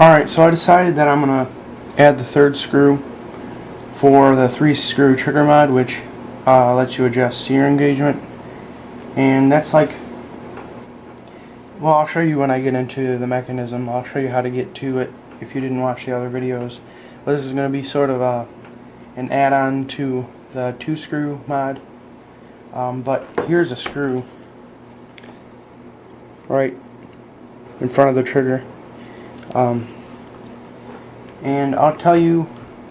Alright, so I decided that I'm going to add the third screw for the 3-screw trigger mod, which lets you adjust sear engagement. And that's like, well, I'll show you when I get into the mechanism. I'll show you how to get to it if you didn't watch the other videos. But this is going to be sort of an add-on to the 2-screw mod. But here's a screw right in front of the trigger. And I'll tell you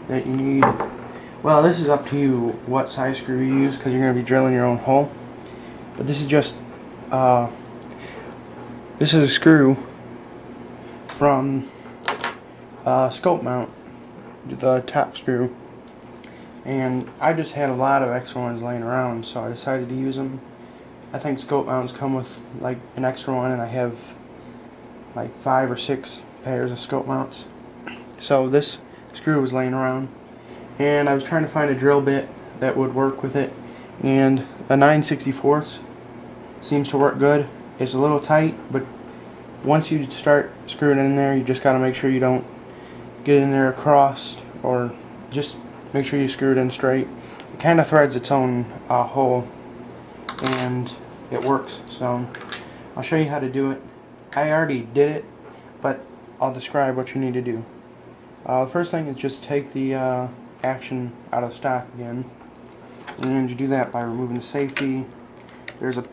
that you need, well, this is up to you what size screw you use, because you're going to be drilling your own hole. But this is just, this is a screw from scope mount, the top screw. And I just had a lot of extra ones laying around, so I decided to use them. I think scope mounts come with like an extra one, and I have like 5 or 6 pairs of scope mounts. So this screw was laying around, and I was trying to find a drill bit that would work with it, and a 9/64 seems to work good. It's a little tight, but once you start screwing it in there, you just got to make sure you don't get in there across, or just make sure you screw it in straight. It kind of threads its own hole, and it works. So I'll show you how to do it. I already did it, but I'll describe what you need to do. The first thing is just take the action out of stock again, and you do that by removing the safety. There's a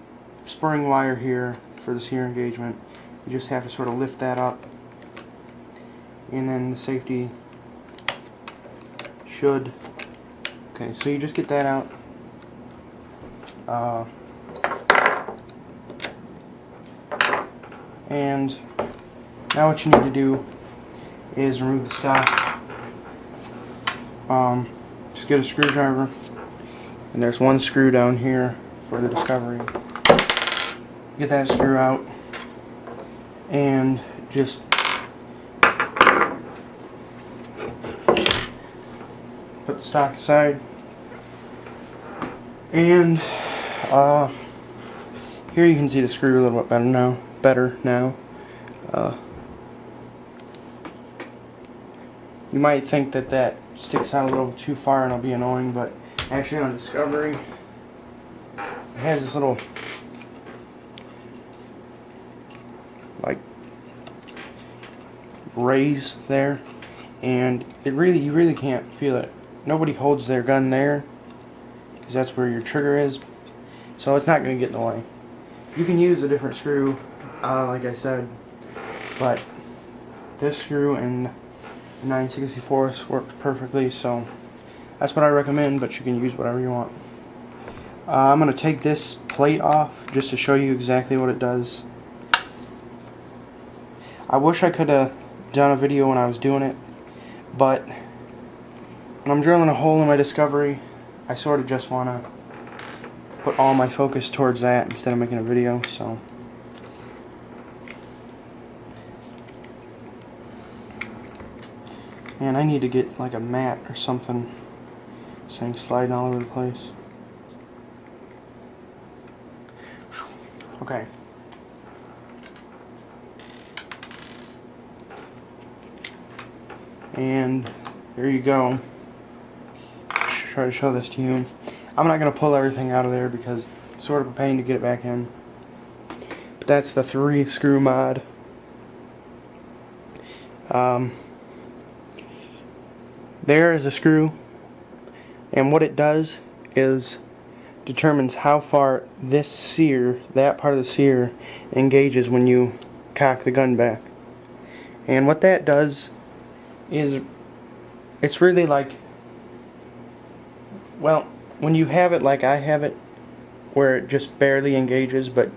spring wire here for the sear engagement. You just have to sort of lift that up, and then the safety should, okay, so you just get that out. And now what you need to do is remove the stock. Just get a screwdriver, and there's one screw down here for the Discovery. Get that screw out, and just put the stock aside. And here you can see the screw a little bit better now. You might think that that sticks out a little too far and it'll be annoying, but actually on Discovery it has this little like raise there, and you really can't feel it. Nobody holds their gun there because that's where your trigger is, so it's not going to get in the way. You can use a different screw, like I said, but this screw and 9/64 works perfectly, so that's what I recommend, but you can use whatever you want. I'm going to take this plate off just to show you exactly what it does. I wish I could have done a video when I was doing it, but when I'm drilling a hole in my Discovery, I sort of just want to put all my focus towards that instead of making a video, so. And I need to get like a mat or something, saying sliding all over the place. Okay. And there you go. Try to show this to you. I'm not going to pull everything out of there because it's sort of a pain to get it back in. But that's the 3-screw mod. There is a screw, and what it does is determines how far this sear, that part of the sear, engages when you cock the gun back. And what that does is, it's really like, well, when you have it like I have it, where it just barely engages, but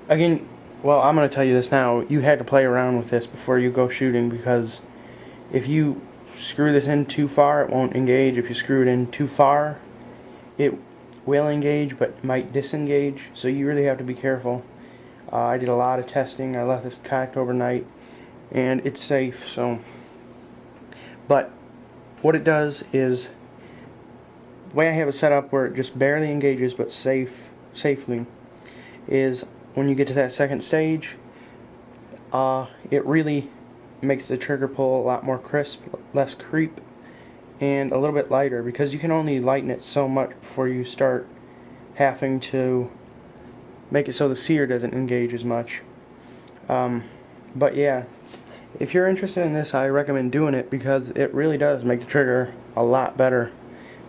again, well, I'm going to tell you this now, you had to play around with this before you go shooting, because if you screw this in too far, it won't engage. If you screw it in too far, it will engage, but might disengage, so you really have to be careful. I did a lot of testing. I left this cocked overnight, and it's safe, so. But what it does is, the way I have it set up where it just barely engages but safely, is when you get to that second stage, it really makes the trigger pull a lot more crisp, less creep, and a little bit lighter, because you can only lighten it so much before you start having to make it so the sear doesn't engage as much. But yeah, if you're interested in this, I recommend doing it, because it really does make the trigger a lot better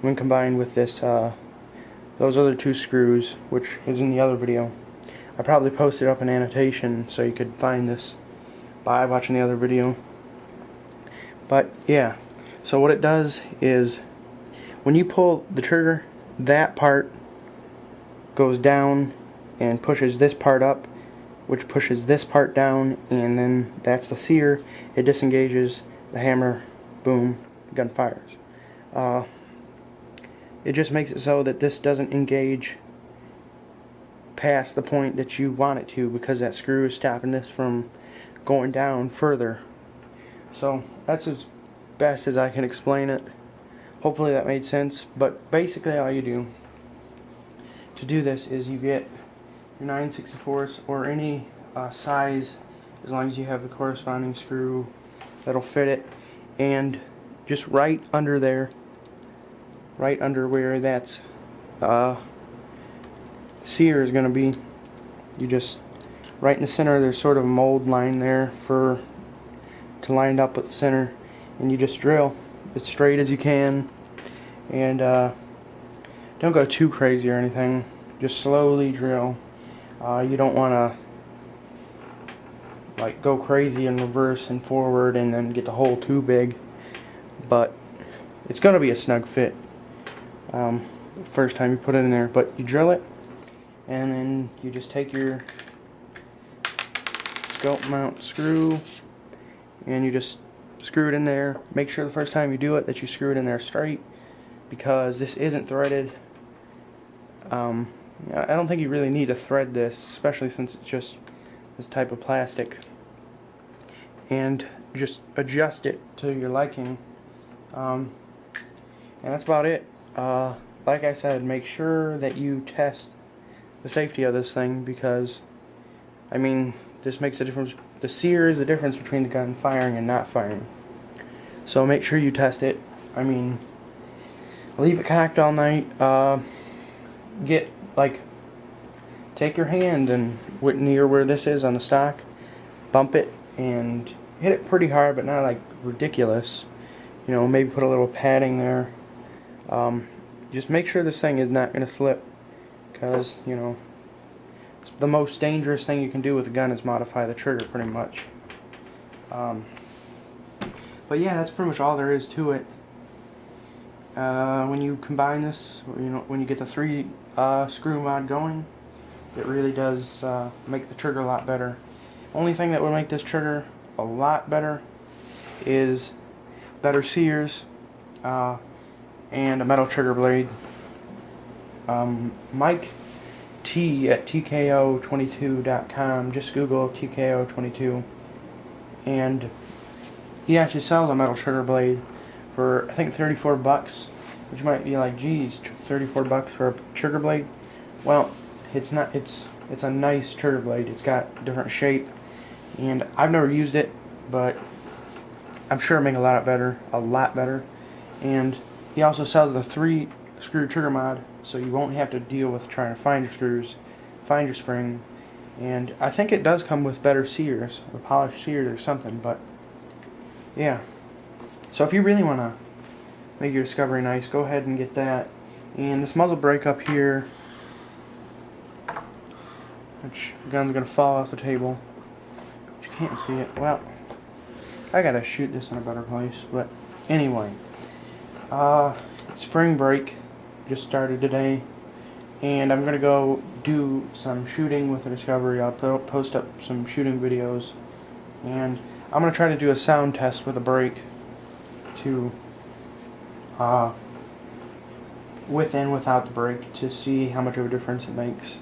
when combined with this those other 2 screws, which is in the other video. I probably posted up an annotation so you could find this by watching the other video. But yeah, so what it does is when you pull the trigger, that part goes down and pushes this part up, which pushes this part down, and then that's the sear. It disengages, the hammer, boom, the gun fires. It just makes it so that this doesn't engage past the point that you want it to, because that screw is stopping this from going down further. So that's as best as I can explain it. Hopefully that made sense. But basically all you do to do this is you get your 9/64 or any size, as long as you have the corresponding screw that'll fit it, and just right under there, right under where that's sear is going to be, you just right in the center, there's sort of a mold line there to line up with the center, and you just drill as straight as you can, and don't go too crazy or anything, just slowly drill. You don't want to like go crazy and reverse and forward and then get the hole too big, but it's going to be a snug fit first time you put it in there. But you drill it, and then you just take your scope mount screw and you just screw it in there. Make sure the first time you do it that you screw it in there straight, because this isn't threaded. I don't think you really need to thread this, especially since it's just this type of plastic, and just adjust it to your liking, and that's about it. Like I said, make sure that you test the safety of this thing, because I mean, this makes a difference. The sear is the difference between the gun firing and not firing, so make sure you test it. I mean, leave it cocked all night. Take your hand and near where this is on the stock, bump it and hit it pretty hard, but not like ridiculous. You know, maybe put a little padding there. Just make sure this thing is not going to slip, because you know, the most dangerous thing you can do with a gun is modify the trigger pretty much. But yeah, that's pretty much all there is to it. When you combine this, you know, when you get the 3 screw mod going, it really does make the trigger a lot better. Only thing that would make this trigger a lot better is better sears and a metal trigger blade. Mike T at TKO22.com, just Google TKO22, and he actually sells a metal trigger blade for I think $34, which might be like, geez, $34 for a trigger blade. Well, it's not. It's a nice trigger blade. It's got different shape, and I've never used it, but I'm sure it'll make a lot better. And he also sells the 3 screw trigger mod, so you won't have to deal with trying to find your screws, find your spring, and I think it does come with better sears, or polished sears or something. But yeah, so if you really want to make your discovery nice, go ahead and get that. And this muzzle brake up here, which the gun's going to fall off the table, but you can't see it. Well, I gotta shoot this in a better place. But anyway, spring break just started today, and I'm gonna go do some shooting with the Discovery. I'll post up some shooting videos, and I'm gonna try to do a sound test with a brake to with and without the brake, to see how much of a difference it makes.